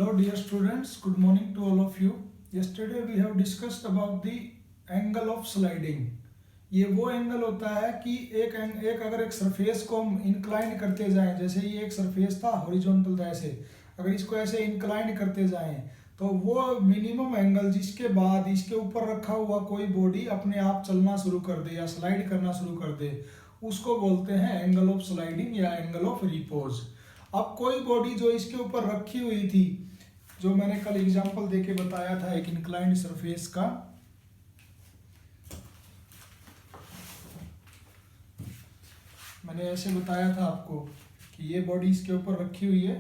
Hello dear students, good morning to all of you. Yesterday we have discussed about the angle of sliding. ये वो angle होता है कि एक अगर एक सरफेस को हम इंक्लाइन करते जाएं, जैसे ये एक सरफेस था हॉरिजॉन्टल था, ऐसे अगर इसको ऐसे इंक्लाइन करते जाएं तो वो मिनिमम एंगल जिसके बाद इसके ऊपर रखा हुआ कोई बॉडी अपने आप चलना शुरू कर दे या स्लाइड करना शुरू कर दे, उसको बोलते हैं एंगल ऑफ स्लाइडिंग या एंगल ऑफ रिपोज। अब कोई बॉडी जो इसके ऊपर रखी हुई थी, जो मैंने कल एग्जांपल देके बताया था एक इंक्लाइंड सरफेस का, मैंने ऐसे बताया था आपको कि ये बॉडी इसके ऊपर रखी हुई है,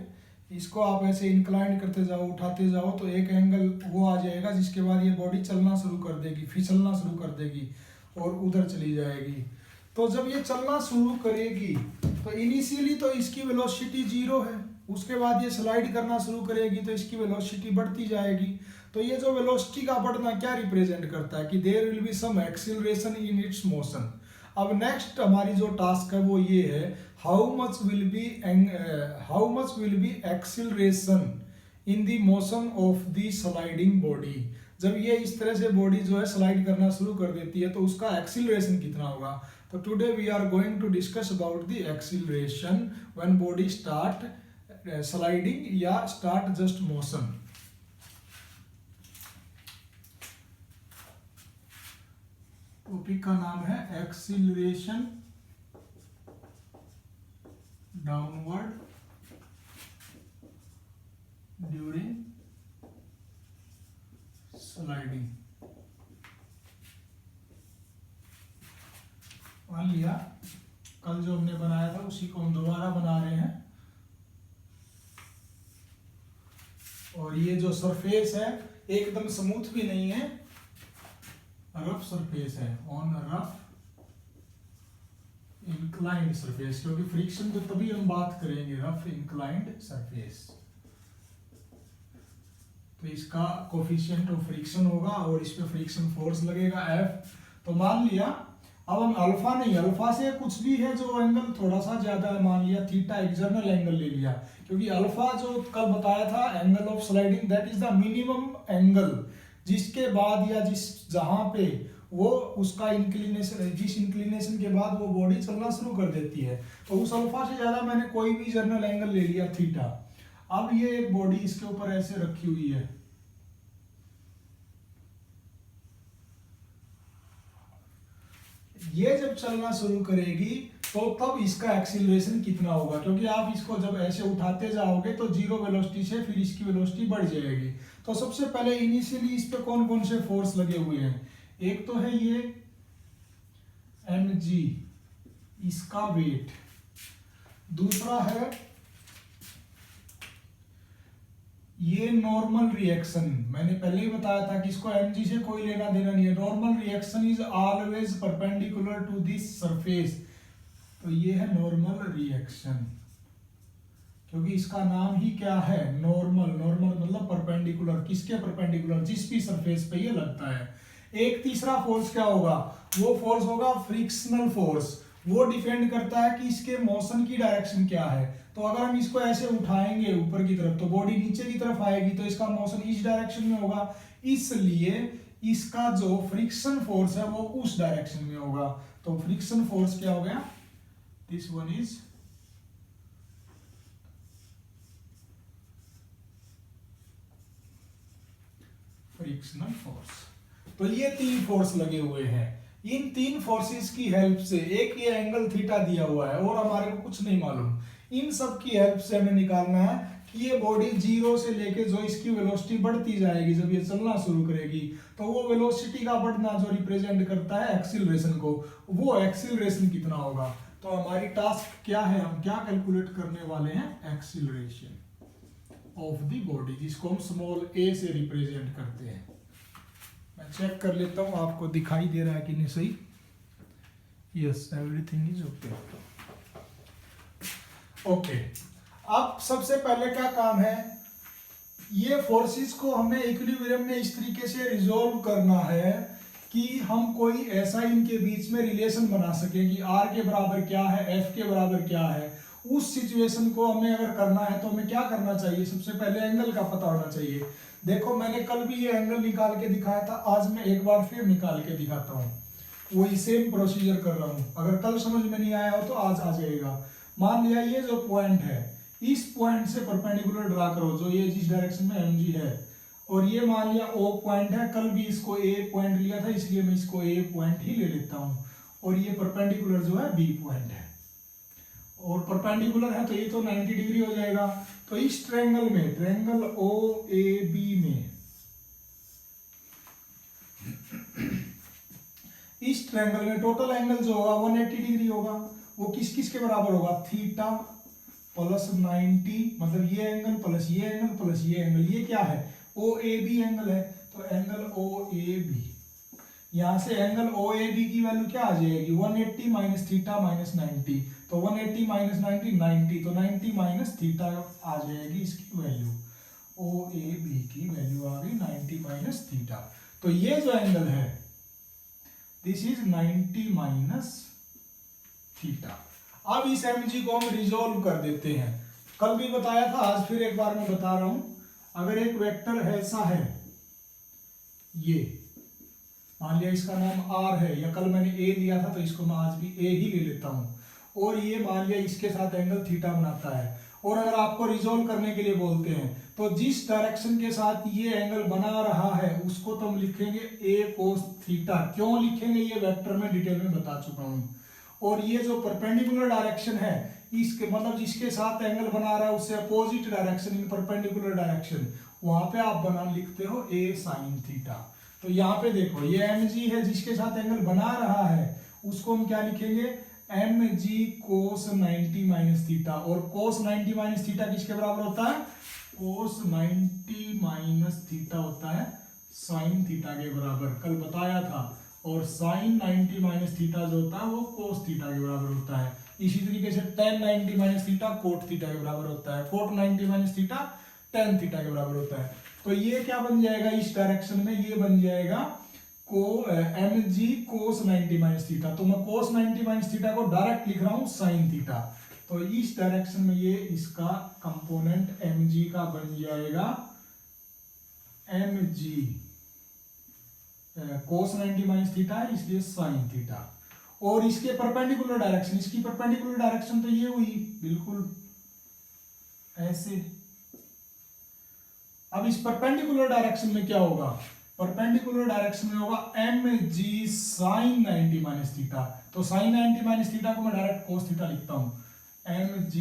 इसको आप ऐसे इंक्लाइन करते जाओ, उठाते जाओ तो एक एंगल वो आ जाएगा जिसके बाद ये बॉडी चलना शुरू कर देगी, फिसलना शुरू कर देगी और उधर चली जाएगी। तो जब ये चलना शुरू करेगी तो इनिशियली तो इसकी वेलोसिटी 0 है, उसके बाद ये स्लाइड करना शुरू करेगी तो इसकी वेलोसिटी बढ़ती जाएगी। तो ये जो वेलोसिटी का बढ़ना क्या रिप्रेजेंट करता है कि there will be some acceleration in its motion. अब नेक्स्ट हमारी जो टास्क है वो ये है, how much will be acceleration in the motion of the sliding body. जब ये इस तरह से बॉडी जो है स्लाइड करना शुरू कर देती है तो उसका एक्सीलरेशन कितना होगा। तो today we are going to discuss about the acceleration when body start sliding या स्टार्ट जस्ट मोशन। टॉपिक का नाम है एक्सीलरेशन डाउनवर्ड ड्यूरिंग स्लाइडिंग। मान लिया कल जो हमने बनाया था उसी को हम दोबारा बना रहे हैं, और ये जो सरफेस है एकदम स्मूथ भी नहीं है, रफ सरफेस है, ऑन रफ इंक्लाइंड सरफेस, क्योंकि फ्रिक्शन तो तभी हम बात करेंगे रफ इंक्लाइंड सरफेस। तो इसका कोफिशिएंट ऑफ फ्रिक्शन होगा और इस पे फ्रिक्शन फोर्स लगेगा F। तो मान लिया अब हम अल्फा नहीं, अल्फा से कुछ भी है जो एंगल थोड़ा सा ज्यादा है, मान लिया थीटा एक्सटर्नल एंगल ले लिया, क्योंकि अल्फा जो कल बताया था angle of sliding that is the minimum angle जिसके बाद या जिस जहां पे वो उसका इंक्लिनेशन, जिस इंक्लिनेशन के बाद वो बॉडी चलना शुरू कर देती है। तो उस अल्फा से ज्यादा मैंने कोई भी जर्नल एंगल ले लिया थीटा। अब ये एक बॉडी इसके ऊपर ऐसे रखी हुई है, ये जब चलना शुरू करेगी तो तब इसका एक्सीलरेशन कितना होगा, क्योंकि आप इसको जब ऐसे उठाते जाओगे तो 0 वेलोसिटी से फिर इसकी वेलोसिटी बढ़ जाएगी। तो सबसे पहले इनिशियली इस पे कौन कौन से फोर्स लगे हुए हैं, एक तो है ये mg इसका वेट, दूसरा है ये नॉर्मल रिएक्शन, मैंने पहले ही बताया था कि इसको mg से कोई लेना देना नहीं है। Normal reaction is always perpendicular to this surface, तो ये है नॉर्मल रिएक्शन, क्योंकि इसका नाम ही क्या है नॉर्मल। नॉर्मल मतलब परपेंडिकुलर, किसके परपेंडिकुलर, जिस भी सरफेस पे ये लगता है। एक तीसरा फोर्स क्या होगा, वो फोर्स होगा फ्रिक्शनल फोर्स, वो डिपेंड करता है कि इसके मोशन की डायरेक्शन क्या है। तो अगर हम इसको ऐसे उठाएंगे ऊपर की तरफ तो बॉडी नीचे की तरफ आएगी, तो इसका मोशन इस डायरेक्शन में होगा, इसलिए इसका जो फ्रिक्शन फोर्स है वो उस डायरेक्शन में होगा। तो फ्रिक्शन फोर्स क्या हो गया, this one is frictional force. तो ये 3 फोर्स लगे हुए हैं, इन 3 फोर्सेस की हेल्प से, एक ये एंगल थीटा दिया हुआ है और हमारे को कुछ नहीं मालूम, इन सब की हेल्प से हमें निकालना है कि ये बॉडी 0 से लेके जो इसकी वेलोसिटी बढ़ती जाएगी, जब ये चलना शुरू करेगी तो वो वेलोसिटी का बढ़ना जो रिप्रेजेंट करता है एक्सीलरेशन को, वो एक्सीलरेशन कितना होगा। तो हमारी टास्क क्या है, हम क्या कैलकुलेट करने वाले हैं, एक्सीलरेशन ऑफ द बॉडी, जिसको हम स्मॉल a से रिप्रेजेंट करते हैं। मैं चेक कर लेता हूं आपको दिखाई दे रहा है कि नहीं सही। Yes, everything is okay. Okay, अब सबसे पहले क्या काम है, ये फोर्सेस को हमें इक्विलिब्रियम में इस तरीके से रिजोल्व करना है कि हम कोई ऐसा इनके बीच में रिलेशन बना सके कि r के बराबर क्या है, f के बराबर क्या है, उस सिचुएशन को हमें अगर करना है तो हमें क्या करना चाहिए, सबसे पहले एंगल का पता होना चाहिए। देखो मैंने कल भी ये एंगल निकाल के दिखाया था, आज मैं एक बार फिर निकाल के दिखाता हूँ, वही सेम प्रोसीजर कर रहा हूँ। अगर कल समझ में नहीं आया हो तो आज आ जाएगा। मान लिया ये जो पॉइंट है, इस पॉइंट से परपेंडिकुलर ड्रा करो, जो ये जिस डायरेक्शन में mg है, और ये मान लिया O पॉइंट है, कल भी इसको A पॉइंट लिया था इसलिए मैं इसको A पॉइंट ही ले लेता हूँ, और ये परपेंडिकुलर जो है B पॉइंट है, और परपेंडिकुलर है तो ये तो 90 डिग्री हो जाएगा। तो इस ट्रायंगल में, ट्रायंगल OAB में, इस ट्रायंगल में टोटल एंगल जो होगा 180 डिग्री होगा। वो किस किस के बराबर होगा, थीटा प्लस 90, मतलब ये एंगल प्लस ये एंगल प्लस ये एंगल, ये क्या है, OAB एंगल है। तो एंगल OAB, यहां से एंगल OAB की वैल्यू क्या आ जाएगी, 180 माइनस थीटा माइनस 90। तो 180 माइनस 90 90, तो 90 माइनस थीटा आ जाएगी इसकी वैल्यू, OAB की वैल्यू आ गई 90 माइनस थीटा। तो ये जो एंगल है दिस इज 90 माइनस थीटा। अब इस mg को हम रिजोल्व कर देते हैं। कल भी बताया था, आज फिर एक बार मैं बता रहा हूं। अगर एक वेक्टर ऐसा है, ये मान लिया इसका नाम r है, या कल मैंने a लिया था तो इसको मैं आज भी a ही ले लेता हूं, और ये मान लिया इसके साथ एंगल थीटा बनाता है। और अगर आपको रिजोल्व करने के लिए बोलते हैं तो जिस डायरेक्शन के साथ ये एंगल बना रहा है उसको तो हम लिखेंगे a cos थीटा। क्यों लिखेंगे ये वेक्टर में डिटेल में बता चुका हूं। और ये जो परपेंडिकुलर डायरेक्शन है, इसके मतलब जिसके साथ एंगल बना रहा है उससे अपोजिट डायरेक्शन, इन परपेंडिकुलर डायरेक्शन, वहां पे आप बना लिखते हो a sin थीटा। तो यहाँ पे देखो ये mg है, जिसके साथ एंगल बना रहा है उसको हम क्या लिखेंगे, mg cos 90 माइनस थीटा। और cos 90 माइनस थीटा किसके बराबर होता है, cos 90 माइनस थीटा होता है sin थीटा के बराबर, कल बताया था। और sin 90 माइनस थीटा जो होता है वो cos थीटा के बराबर होता है। इसी तरीके से tan 90 minus theta cot theta के बराबर होता है, cot 90 minus theta tan theta के बराबर होता है। तो ये क्या बन जाएगा इस डायरेक्शन में, ये बन जाएगा mg cos 90 माइनस थीटा। तो मैं cos 90 माइनस थीटा को डायरेक्ट लिख रहा हूं sin थीटा। तो इस डायरेक्शन में ये इसका कंपोनेंट mg का बन जाएगा mg cos 90 माइनस थीटा है इसलिए sin थीटा। और इसके परपेंडिकुलर डायरेक्शन, इसकी परपेंडिकुलर डायरेक्शन तो ये हुई बिल्कुल ऐसे। अब इस परपेंडिकुलर डायरेक्शन में क्या होगा, परपेंडिकुलर डायरेक्शन में होगा mg sin 90 माइनस थीटा। तो sin 90 माइनस थीटा को मैं डायरेक्ट cos थीटा लिखता हूं, mg,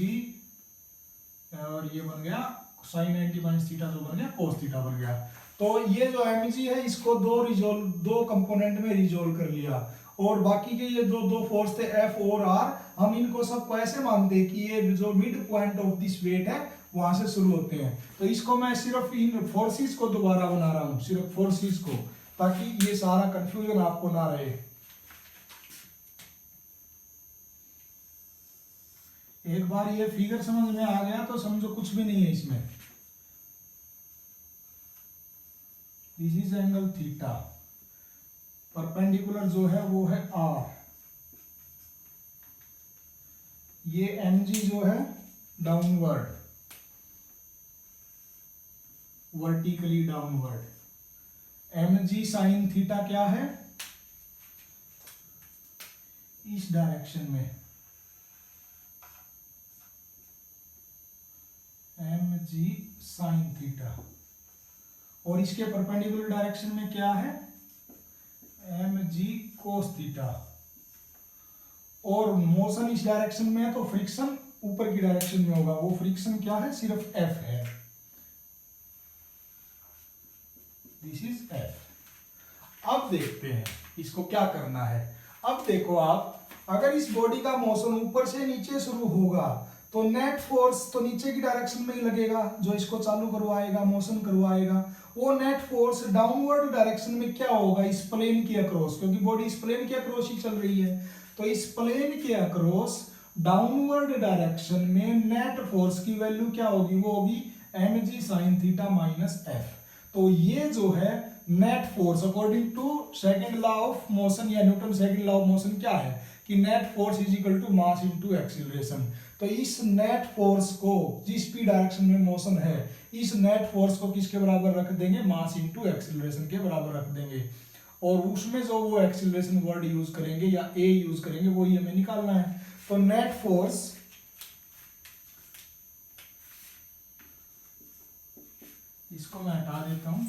और ये बन गया sin 90 माइनस थीटा जो बन गया cos थीटा बन गया। तो ये जो mg है इसको दो कंपोनेंट में रिजोल्व कर लिया। और बाकी के ये दो फोर्स थे F और R, हम इनको सबको ऐसे मानते हैं कि ये जो mid point of this weight है वहां से शुरू होते हैं। तो इसको मैं सिर्फ इन फोर्सेस को दोबारा बना रहा हूं, सिर्फ फोर्सेस को, ताकि ये सारा कंफ्यूजन आपको ना रहे। एक बार ये फिगर समझ में आ गया तो समझो कुछ भी नहीं है इसमें। This is angle theta, perpendicular जो है वो है R, ये mg जो है downward, vertically downward. mg sin theta क्या है, इस डायरेक्शन में mg sin थीटा, और इसके परपेंडिकुलर डायरेक्शन में क्या है mg cos थीटा। और मोशन इस डायरेक्शन में है तो फ्रिक्शन ऊपर की डायरेक्शन में होगा, वो फ्रिक्शन क्या है, सिर्फ F है, दिस इज F। अब देखते हैं इसको क्या करना है। अब देखो आप, अगर इस बॉडी का मोशन ऊपर से नीचे शुरू होगा तो नेट फोर्स तो नीचे की डायरेक्शन में ही लगेगा, जो इसको चालू करवाएगा, मोशन करवाएगा। वो नेट फोर्स डाउनवर्ड डायरेक्शन में क्या होगा, इस प्लेन के अक्रॉस, क्योंकि बॉडी इस प्लेन के अक्रॉस ही चल रही है। तो इस प्लेन के अक्रॉस डाउनवर्ड डायरेक्शन में नेट फोर्स की वैल्यू क्या होगी, वो होगी mg sin theta minus F। तो ये जो है net force according to second law of motion या Newton second law of motion क्या है कि net force is equal to mass into acceleration. तो इस नेट फोर्स को, जिस पी डायरेक्शन में मोशन है, इस नेट फोर्स को किसके बराबर रख देंगे, मास इनटू एक्सीलरेशन के बराबर रख देंगे। और उसमें जो वो एक्सीलरेशन वर्ड यूज करेंगे या ए यूज करेंगे वो ही हमें निकालना है। तो नेट फोर्स इसको मैं हटा देता हूं,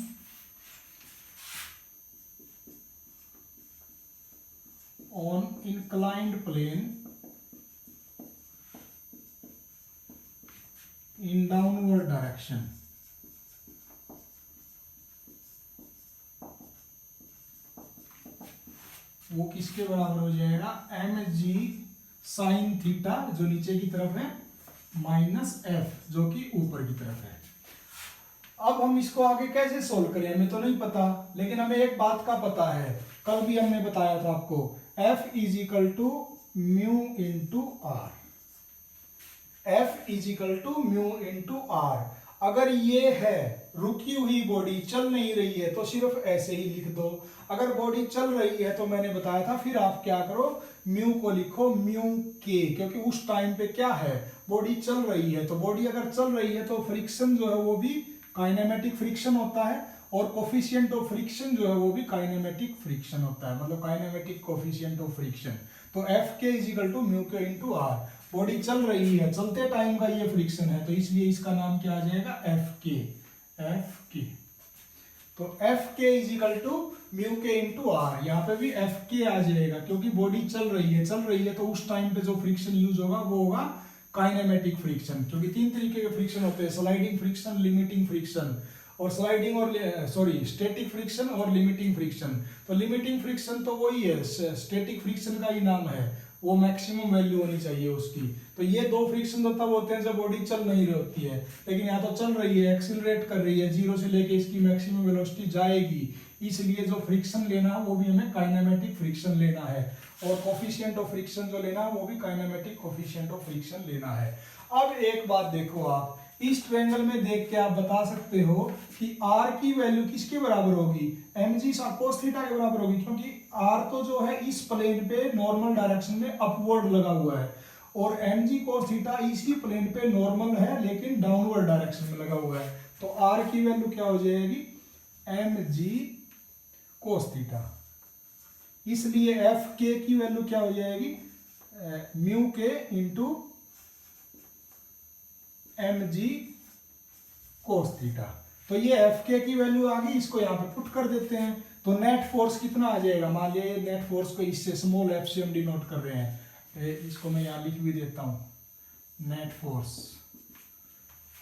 on inclined plane in downward direction, वो किसके बराबर हो जाएगा, mg साइन थीटा जो नीचे की तरफ है माइनस f जो कि ऊपर की तरफ है। अब हम इसको आगे कैसे सोल्व करें हमें तो नहीं पता, लेकिन हमें एक बात का पता है, कल भी हमने बताया था आपको, F is equal to mu into R, F is equal to mu into R. अगर ये है रुकी हुई बॉडी, चल नहीं रही है, तो सिर्फ ऐसे ही लिख दो। अगर बॉडी चल रही है तो मैंने बताया था फिर आप क्या करो, म्यू को लिखो म्यू के, क्योंकि उस टाइम पे क्या है, बॉडी चल रही है। तो बॉडी अगर चल रही है तो फ्रिक्शन जो है वो भी काइनेमेटिक फ्रिक्शन होता है, और कोफिशिएंट ऑफ फ्रिक्शन जो है वो भी काइनेमेटिक फ्रिक्शन होता है, मतलब काइनेमेटिक कोफिशिएंट ऑफ फ्रिक्शन। तो F k is equal to mu k into are. Body चल रही है, चलते टाइम का ये फ्रिक्शन है, तो इसलिए इसका नाम क्या आ जाएगा, एफ के, एफ के। तो F k is equal to mu k into are, यहाँ पे भी एफ के आ जाएगा, क्योंकि बॉडी चल रही है तो उस टाइम पे जो फ्रिक्शन यूज होगा वो होगा काइनेमेटिक फ्रिक्शन। क्योंकि तीन तरीके के फ्रिक्शन होते हैं, स्लाइडिंग फ्रिक्शन, लिमिटिंग फ्रिक्शन, और स्लाइडिंग और स्टैटिक फ्रिक्शन और लिमिटिंग फ्रिक्शन। तो लिमिटिंग फ्रिक्शन तो वही है, स्टैटिक फ्रिक्शन का ही नाम है, वो मैक्सिमम वैल्यू होनी चाहिए उसकी। तो ये दो फ्रिक्शन तो तब होते हैं जब बॉडी चल नहीं रही होती है, लेकिन यहाँ तो चल रही है, एक्सीलरेट कर रही है, जीरो से लेके इसकी मैक्सिमम वेलोसिटी जाएगी, इसलिए जो फ्रिक्शन लेना है वो भी हमें काइनेमेटिक फ्रिक्शन लेना है, और कोफिशिएंट ऑफ फ्रिक्शन जो लेना है वो भी काइनेमेटिक कोफिशिएंट ऑफ फ्रिक्शन लेना है। अब एक बात देखो, आप इस ट्रायंगल में देख के आप बता सकते हो कि r की वैल्यू किसके बराबर होगी, mg cos थीटा के बराबर होगी, क्योंकि r तो जो है इस प्लेन पे नॉर्मल डायरेक्शन में अपवर्ड लगा हुआ है, और mg cos थीटा इसी प्लेन पे नॉर्मल है लेकिन डाउनवर्ड डायरेक्शन में लगा हुआ है। तो r की वैल्यू क्या हो जाएगी, mg cos थीटा, इसलिए एफ के की वैल्यू क्या हो जाएगी, mu k into M G cos theta. तो ये एफ के की वैल्यू आ गई, इसको यहाँ पे पुट कर देते हैं। तो नेट फोर्स कितना आ जाएगा, मान लिया नेट फोर्स को इससे स्मॉल एफ से हम डिनोट कर रहे हैं, इसको मैं यहाँ लिख भी देता हूँ, नेट फोर्स।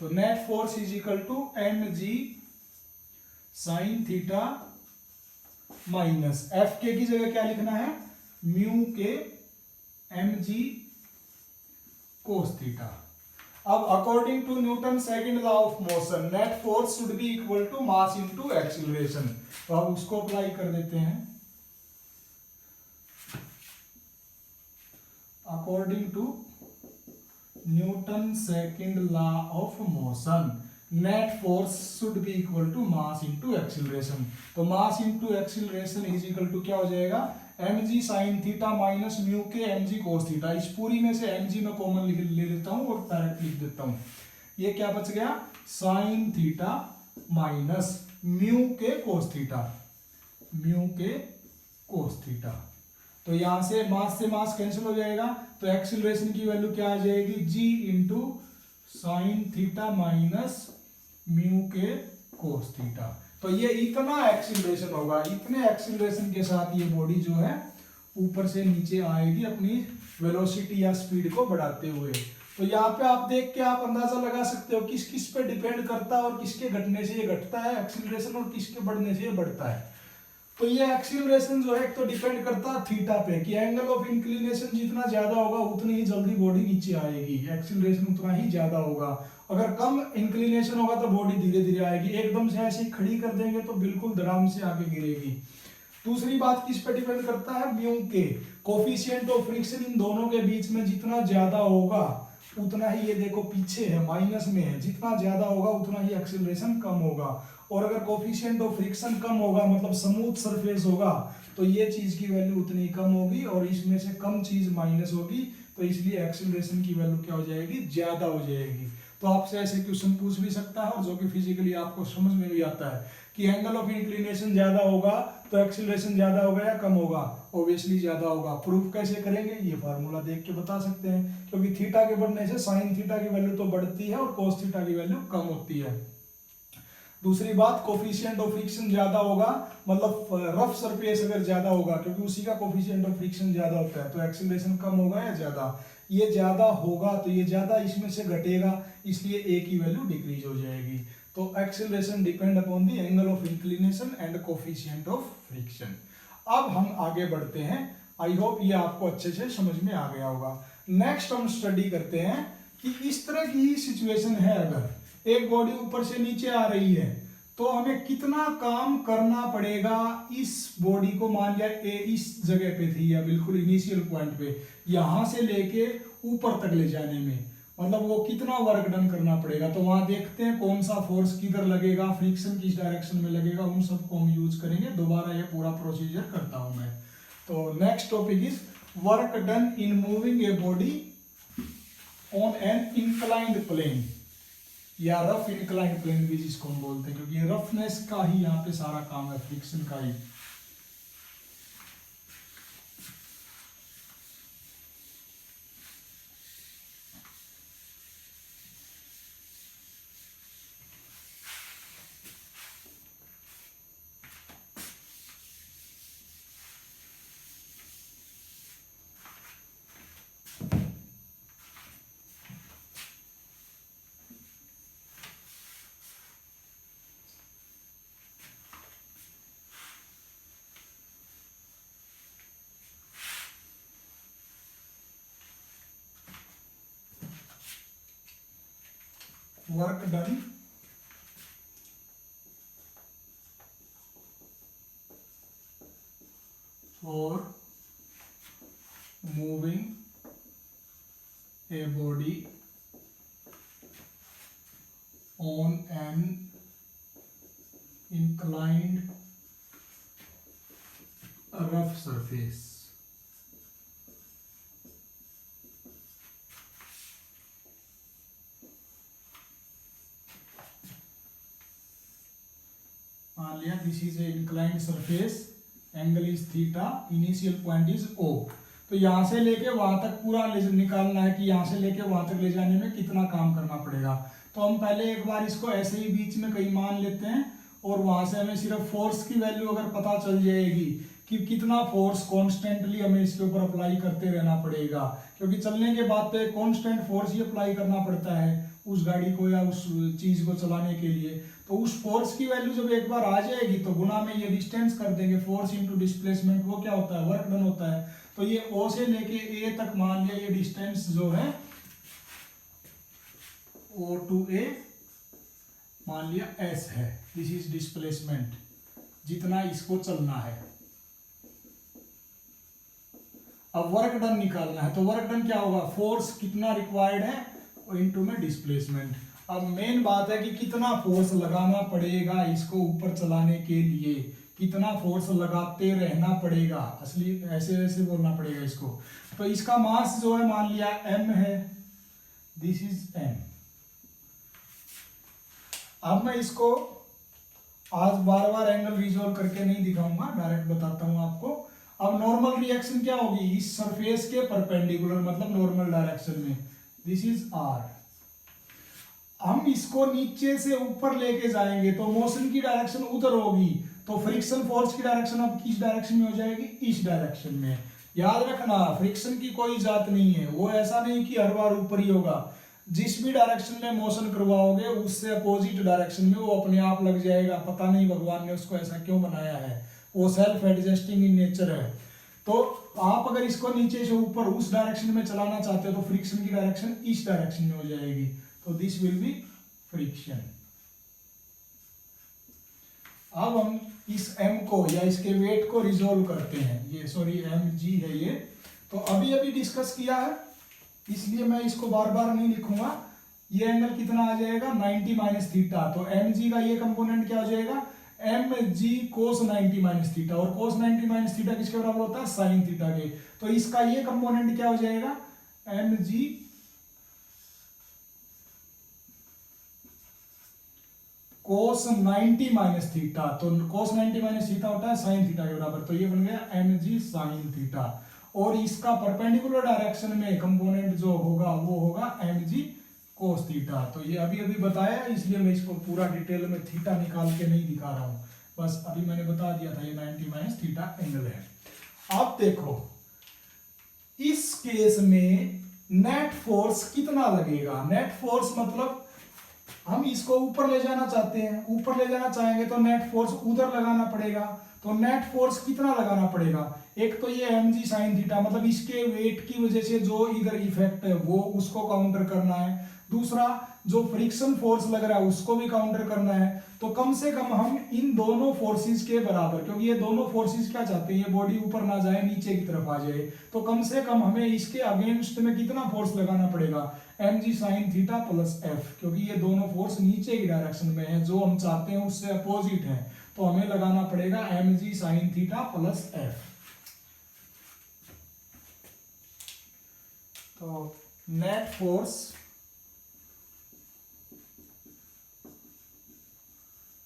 तो net force is equal to M G sine theta minus F k की जगह क्या लिखना है, mu k M G cos theta. अब according to Newton second law of motion, net force should be equal to mass into acceleration. तो अब उसको apply कर देते हैं। According to Newton second law of motion, net force should be equal to mass into acceleration. तो mass into acceleration is equal to क्या हो जाएगा, mg sine theta minus mu k mg cos theta. इस पूरी में से mg में common ले लेता हूं और डायरेक्ट लिख देता हूं। ये क्या बच गया, sign theta minus mu K cos theta, mu K cos theta. तो यहां से मास कैंसिल हो जाएगा, तो एक्सीलरेशन की वैल्यू क्या आ जाएगी, g into sine theta minus mu K cos theta. तो ये इतना एक्सीलरेशन होगा, इतने एक्सीलरेशन के साथ ये बॉडी जो है ऊपर से नीचे आएगी अपनी वेलोसिटी या स्पीड को बढ़ाते हुए। तो यहाँ पे आप देख के आप अंदाजा लगा सकते हो किस किस पे डिपेंड करता है, और किसके घटने से ये घटता है एक्सीलरेशन, और किसके बढ़ने से ये बढ़ता है। तो ये एक्सीलरेशन जो है एक तो डिपेंड करता है थीटा पे, कि एंगल ऑफ इंक्लिनेशन जितना ज्यादा होगा उतनी ही जल्दी बॉडी नीचे आएगी, एक्सीलरेशन उतना ही ज्यादा होगा। अगर कम इंक्लिनेशन होगा तो बॉडी धीरे धीरे आएगी, एकदम से ऐसे खड़ी कर देंगे तो बिल्कुल धड़ाम से आके गिरेगी। दूसरी बात किस पे डिपेंड करता है, म्यू के कोफिशिएंट ऑफ फ्रिक्शन इन दोनों के बीच में जितना ज्यादा होगा उतना ही, ये देखो पीछे है माइनस में है, जितना ज्यादा होगा उतना ही एक्सीलरेशन कम होगा। और अगर कोफिशिएंट ऑफ फ्रिक्शन कम होगा, मतलब स्मूथ सरफेस होगा, तो ये चीज की वैल्यू उतनी कम होगी और इसमें से कम चीज माइनस होगी, तो इसलिए एक्सेलरेशन की वैल्यू क्या हो जाएगी, ज्यादा हो जाएगी। तो आपसे ऐसे क्वेश्चन पूछ भी सकता है और जो कि फिजिकली आपको समझ में भी आता है कि एंगल ऑफ इंक्लिनेशन ज्यादा होगा तो एक्सेलरेशन ज्यादा होगा या कम होगा, ऑब्वियसली ज्यादा होगा। प्रूफ कैसे करेंगे, ये फार्मूला देख के बता सकते हैं, क्योंकि थीटा के बढ़ने से साइन थीटा की वैल्यू तो बढ़ती है और कोस थीटा की वैल्यू कम होती है। दूसरी बात, कोफिशिएंट ऑफ फ्रिक्शन ज्यादा होगा, मतलब रफ सरफेस अगर ज्यादा होगा, क्योंकि उसी का कोफिशिएंट ऑफ फ्रिक्शन ज्यादा होता है, तो एक्सेलरेशन कम होगा या ज्यादा, ये ज्यादा होगा तो ये ज्यादा इसमें से घटेगा, इसलिए ए की वैल्यू डिक्रीज हो जाएगी। तो acceleration depend upon the angle of inclination and coefficient of friction. अब हम आगे बढ़ते हैं, आई होप ये आपको अच्छे से समझ में आ गया होगा। नेक्स्ट हम स्टडी करते हैं कि इस तरह की सिचुएशन है, अगर एक बॉडी ऊपर से नीचे आ रही है तो हमें कितना काम करना पड़ेगा इस बॉडी को, मान लिया ए इस जगह पे थी या बिल्कुल इनिशियल पॉइंट पे, यहां से लेके ऊपर तक ले जाने में, मतलब वो कितना वर्क डन करना पड़ेगा। तो वहां देखते हैं कौन सा फोर्स किधर लगेगा, फ्रिक्शन किस डायरेक्शन में लगेगा, उन सबको हम यूज करेंगे। दोबारा ये पूरा प्रोसीजर करता हूं मैं। तो next topic is work done in moving a body on an inclined plane या रफ इंक्लाइंड प्लेन भी जिसको हम बोलते हैं, क्योंकि रफनेस का ही यहाँ पे सारा काम है, फ्रिक्शन का ही। Work done for moving a body on an inclined rough surface। मान लिया this is a inclined surface, angle is theta, initial point is O. तो यहां से लेके वहां तक पूरा निकालना है कि यहां से लेके वहां तक ले जाने में कितना काम करना पड़ेगा। तो हम पहले एक बार इसको ऐसे ही बीच में कहीं मान लेते हैं और वहां से हमें सिर्फ फोर्स की वैल्यू अगर पता चल जाएगी कि कितना फोर्स कॉन्स्टेंटली हमें इसके ऊपर अप्लाई करते रहना पड़ेगा, क्योंकि चलने के बाद तो एक कॉन्स्टेंट फोर्स ही अप्लाई करना पड़ता है उस गाड़ी को या उस चीज को चलाने के लिए। तो उस फोर्स की वैल्यू जब एक बार आ जाएगी तो गुना में ये डिस्टेंस कर देंगे, फोर्स इनटू डिस्प्लेसमेंट, वो क्या होता है, वर्क डन होता है। तो ये ओ से लेके ए तक मान लिया ये डिस्टेंस जो है ओ टू ए मान लिया एस है, दिस इज डिस्प्लेसमेंट, जितना इसको चलना है। अब वर्क डन निकालना है, तो वर्क डन क्या होगा, फोर्स कितना रिक्वायर्ड है इनटू में डिस्प्लेसमेंट। अब मेन बात है कि कितना फोर्स लगाना पड़ेगा इसको ऊपर चलाने के लिए, कितना फोर्स लगाते रहना पड़ेगा, असली ऐसे ऐसे बोलना पड़ेगा इसको। तो इसका मास जो है मान लिया m है, दिस इज m। अब मैं इसको आज बार बार एंगल रिजोल्व करके नहीं दिखाऊंगा, डायरेक्ट बताता हूं आपको। अब नॉर्मल रिएक्शन क्या होगी, इस सरफेस के परपेंडिकुलर मतलब नॉर्मल डायरेक्शन में, दिस इज r। हम इसको नीचे से ऊपर लेके जाएंगे तो मोशन की डायरेक्शन उधर होगी, तो फ्रिक्शन फोर्स की डायरेक्शन अब किस डायरेक्शन में हो जाएगी, इस डायरेक्शन में। याद रखना फ्रिक्शन की कोई जात नहीं है, वो ऐसा नहीं कि हर बार ऊपर ही होगा, जिस भी डायरेक्शन में मोशन करवाओगे उससे अपोजिट डायरेक्शन में वो अपने आप लग जाएगा। पता नहीं भगवान ने उसको ऐसा क्यों बनाया है, वो सेल्फ एडजस्टिंग इन नेचर है। तो आप अगर इसको नीचे से ऊपर उस डायरेक्शन में चलाना चाहते हो तो फ्रिक्शन की डायरेक्शन इस डायरेक्शन में हो जाएगी, तो दिस विल बी फ्रिक्शन। अब हम इस m को या इसके वेट को रिजोल्व करते हैं, ये सॉरी mg है ये, तो अभी अभी डिस्कस किया है इसलिए मैं इसको बार बार नहीं लिखूंगा। ये एंगल कितना आ जाएगा 90 माइनस थीटा, तो mg का ये कंपोनेंट क्या हो जाएगा एम जी कोस 90 माइनस थीटा, और कोस 90 माइनस थीटा किसके बराबर होता है, साइन थीटा के। तो इसका ये कंपोनेंट क्या हो जाएगा, एम जी कोस 90 माइनस थीटा, तो कोस 90 माइनस थीटा होता है साइन थीटा के बराबर, तो ये बन गया एम जी साइन थीटा। और इसका परपेंडिकुलर डायरेक्शन में कंपोनेंट जो होगा वो होगा एम जी कोस थीटा। तो ये अभी अभी बताया, इसलिए मैं इसको पूरा डिटेल में थीटा निकाल के नहीं दिखा रहा हूं, बस अभी मैंने बता दिया था ये 90 माइनस थीटा एंगल है। अब देखो इस केस में नेट फोर्स कितना लगेगा, नेट फोर्स मतलब हम इसको ऊपर ले जाना चाहते हैं, ऊपर ले जाना चाहेंगे तो नेट फोर्स उधर लगाना पड़ेगा। तो नेट फोर्स कितना लगाना पड़ेगा, एक तो ये एम जी साइन थीटा मतलब इसके वेट की वजह से जो इधर इफेक्ट है वो उसको काउंटर करना है, दूसरा जो फ्रिक्शन फोर्स लग रहा है उसको भी काउंटर करना है। तो कम से कम हम इन दोनों फोर्सेस के बराबर, क्योंकि ये दोनों फोर्सेस क्या चाहते हैं, ये बॉडी ऊपर ना जाए नीचे की तरफ आ जाए, तो कम से कम हमें इसके अगेंस्ट में कितना फोर्स लगाना पड़ेगा, M G sine theta plus F, क्योंकि ये दोनों फोर्स नीचे की डायरेक्शन में है, जो हम चाहते हैं उससे अपोजिट है, तो हमें लगाना पड़ेगा M G sine theta plus F. तो net force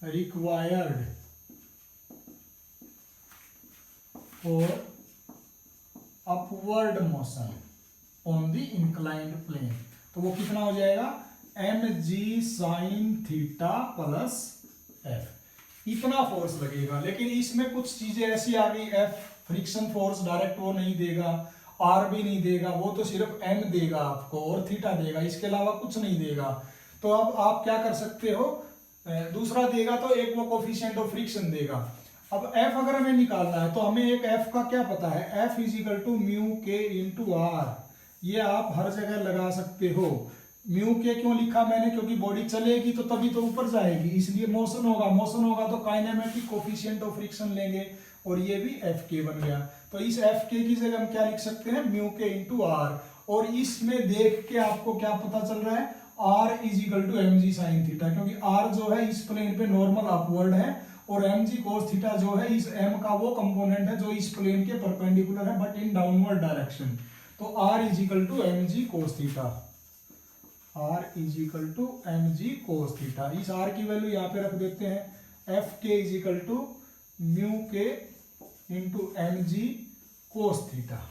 required for upward motion on the inclined plane, तो वो कितना हो जाएगा, M G sine theta plus F, इतना फोर्स लगेगा। लेकिन इसमें कुछ चीजें ऐसी आ गई, एफ फ्रिक्शन फोर्स डायरेक्ट वो नहीं देगा, आर भी नहीं देगा, वो तो सिर्फ एम देगा आपको और थीटा देगा, इसके अलावा कुछ नहीं देगा। तो अब आप क्या कर सकते हो, दूसरा देगा तो एक वो कोफिशिएंट ऑफ फ्रिक्शन देगा। अब f अगर हमें निकालना है तो हमें एक f का क्या पता है, f is equal to mu k into R, ये आप हर जगह लगा सकते हो। म्यू के क्यों लिखा मैंने, क्योंकि बॉडी चलेगी तो तभी तो ऊपर जाएगी, इसलिए मोशन होगा, मोशन होगा तो काइनेमेटिक कोफिशिएंट ऑफ फ्रिक्शन लेंगे, और ये भी एफ के बन गया। तो इस एफ के की जगह हम क्या लिख सकते हैं, म्यू के इंटू आर, और इसमें देख के आपको क्या पता चल रहा है, R is equal to M G sine theta, क्योंकि आर जो है इस प्लेन पे नॉर्मल अपवर्ड है, और एम जी कोस थीटा जो है इस एम का वो कंपोनेंट है जो इस प्लेन के परपेंडिकुलर है बट इन डाउनवर्ड डायरेक्शन। तो R is equal to M G cos theta, R is equal to M G cos theta. इस आर की वैल्यू यहाँ पे रख देते हैं, F k is equal to mu k into M G cos theta.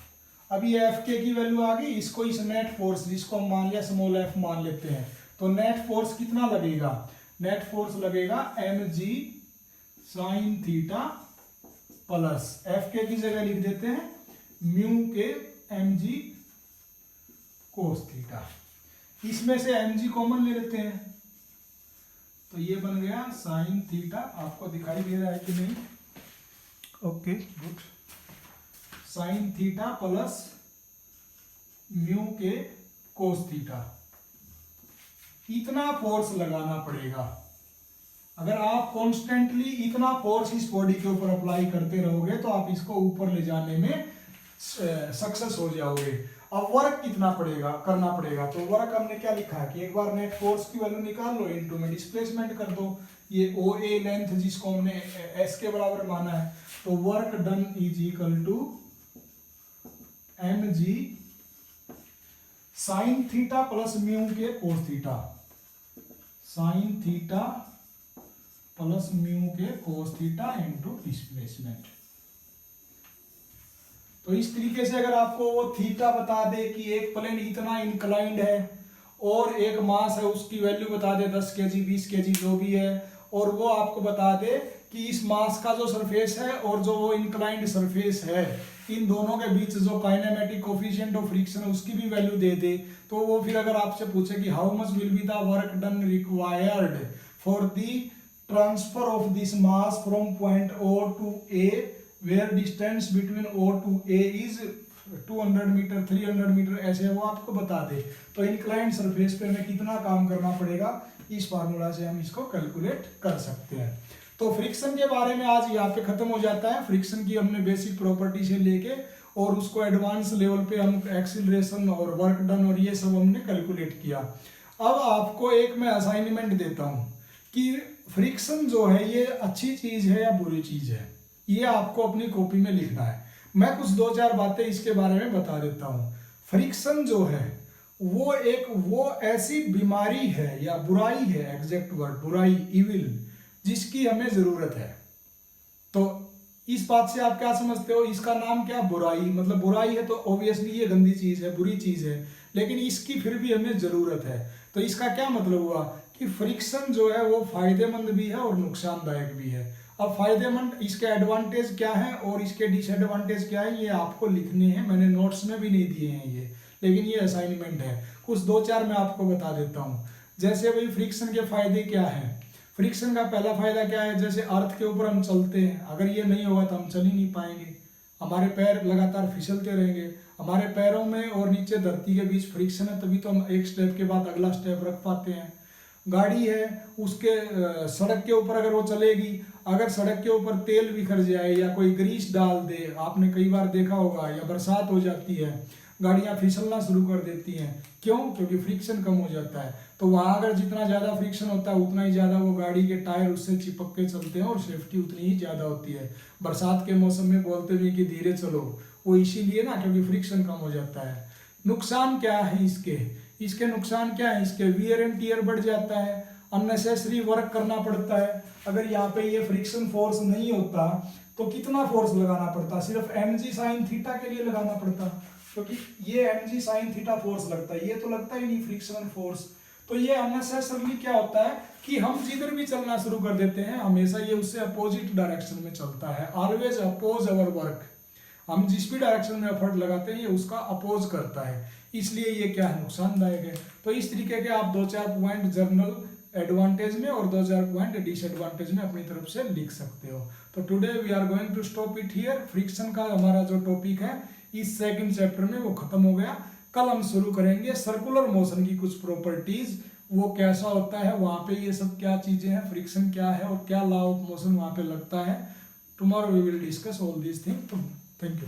अभी F k की value आ गई, इसको इस नेट फोर्स जिसको हम मान लिया स्मॉल एफ मान लेते हैं, तो नेट फोर्स कितना लगेगा, नेट फोर्स लगेगा M G sine theta plus F k की जगह लिख देते हैं mu k M G cos theta, इसमें से एम जी कॉमन ले लेते हैं, तो ये बन गया साइन थीटा। आपको दिखाई दे रहा है कि नहीं, okay good, sign theta plus mu K cos theta, इतना फोर्स लगाना पड़ेगा। अगर आप कॉन्स्टेंटली इतना फोर्स इस बॉडी के ऊपर अप्लाई करते रहोगे तो आप इसको ऊपर ले जाने में सक्सेस हो जाओगे। अब वर्क कितना पड़ेगा, करना पड़ेगा, तो वर्क हमने क्या लिखा है कि एक बार नेट फोर्स की वैल्यू निकाल लो, इनटू में डिस्प्लेसमेंट कर दो, ये ओ ए लेंथ जिसको हमने एस के बराबर माना है, तो work done is equal to M G sine theta plus mu K cos theta, sine theta plus mu K cos theta into displacement. तो इस तरीके से अगर आपको वो थीटा बता दे कि एक प्लेन इतना इंक्लाइंड है और एक मास है, उसकी वैल्यू बता दे 10 केजी 20 केजी जो भी है, और वो आपको बता दे कि इस मास का जो सरफेस है और जो वो इंक्लाइंड सरफेस है, इन दोनों के बीच जो काइनेमेटिक कोफिशिएंट ऑफ फ्रिक्शन है उसकी भी वैल्यू दे दे, तो वो फिर अगर आपसे पूछे कि how much will be the work done required for the transfer of this mass from point O to A where distance between O to A is 200 metre 300 metre, ऐसे वो आपको बता दे, तो इंक्लाइंड सरफेस पे हमें कितना काम करना पड़ेगा, इस फार्मूला से हम इसको कैलकुलेट कर सकते हैं। तो फ्रिक्शन के बारे में आज यहाँ पे खत्म हो जाता है। फ्रिक्शन की हमने बेसिक प्रॉपर्टी से लेके और उसको एडवांस लेवल पे हम एक्सीलरेशन और वर्क डन और ये सब हमने कैलकुलेट किया। अब आपको एक मैं असाइनमेंट देता हूँ कि फ्रिक्शन जो है ये अच्छी चीज है या बुरी चीज है, ये आपको अपनी कॉपी में लिखना है। मैं कुछ 2-4 बातें इसके बारे में बता देता हूँ। फ्रिक्शन जो है वो ऐसी बीमारी है या बुराई है, एग्जैक्ट वर्ड बुराई, इविल, जिसकी हमें जरूरत है। तो इस बात से आप क्या समझते हो, इसका नाम क्या, बुराई। मतलब बुराई है तो ऑब्वियसली ये गंदी चीज है, बुरी चीज है, लेकिन इसकी फिर भी हमें जरूरत है। तो इसका क्या मतलब हुआ कि फ्रिक्शन जो है वो फायदेमंद भी है और नुकसानदायक भी है। अब फायदेमंद, इसके एडवांटेज क्या है और इसके डिसएडवांटेज क्या है, ये आपको लिखने हैं। मैंने नोट्स में भी नहीं दिए हैं ये, लेकिन ये असाइनमेंट है। कुछ 2-4 मैं आपको बता देता हूँ। जैसे भाई फ्रिक्शन के फायदे क्या हैं। फ्रिक्शन का पहला फायदा क्या है, जैसे अर्थ के ऊपर हम चलते हैं, अगर ये नहीं होगा तो हम चल ही नहीं पाएंगे, हमारे पैर लगातार फिसलते रहेंगे। हमारे पैरों में और नीचे धरती के बीच फ्रिक्शन है, तभी तो हम एक स्टेप के बाद अगला स्टेप रख पाते हैं। गाड़ी है, उसके सड़क के ऊपर अगर वो चलेगी, अगर सड़क के ऊपर तेल बिखर जाए या कोई ग्रीस डाल दे, आपने कई बार देखा होगा, या बरसात हो जाती है, गाड़ियां फिसलना शुरू कर देती हैं। क्यों? क्योंकि फ्रिक्शन कम हो जाता है। तो वहां अगर जितना ज्यादा फ्रिक्शन होता है उतना ही ज्यादा वो गाड़ी के टायर उससे चिपक के चलते हैं और सेफ्टी उतनी ही ज्यादा होती है। बरसात के मौसम में बोलते भी कि धीरे चलो, वो इसीलिए ना, क्योंकि फ्रिक्शन कम हो जाता है। नुकसान क्या है इसके नुकसान क्या है, इसके वियर एंड टियर बढ़ जाता है, अननेसेसरी वर्क करना पड़ता है। अगर यहाँ पे ये फ्रिक्शन फोर्स नहीं होता तो कितना फोर्स लगाना पड़ता, सिर्फ mg sin थीटा के लिए लगाना पड़ता, क्योंकि ये mg sin थीटा फोर्स लगता है, ये तो लगता ही नहीं फ्रिक्शनल फोर्स। तो ये अननेसेसरली क्या होता है कि हम जिधर भी चलना शुरू कर देते हैं, हमेशा ये उससे अपोजिट डायरेक्शन में चलता है, ऑलवेज अपोज अवर वर्क। हम जिस भी डायरेक्शन में एफर्ट लगाते हैं ये उसका अपोज करता है, इसलिए ये क्या है, नुकसानदायक है। तो इस तरीके के आप 2-4 पॉइंट जर्नल एडवांटेज में और 2-4 पॉइंट डिसएडवांटेज में अपनी तरफ से लिख सकते हो। तो today we are going to stop it here. Friction का हमारा जो टॉपिक है इस सेकंड चैप्टर में वो खत्म हो गया। कल हम शुरू करेंगे सर्कुलर मोशन की कुछ प्रॉपर्टीज, वो कैसा होता है, वहां पे ये सब क्या चीजें हैं, फ्रिक्शन क्या है और क्या लॉ ऑफ मोशन वहां पे लगता है। Tomorrow we will discuss all these thing. Thank you.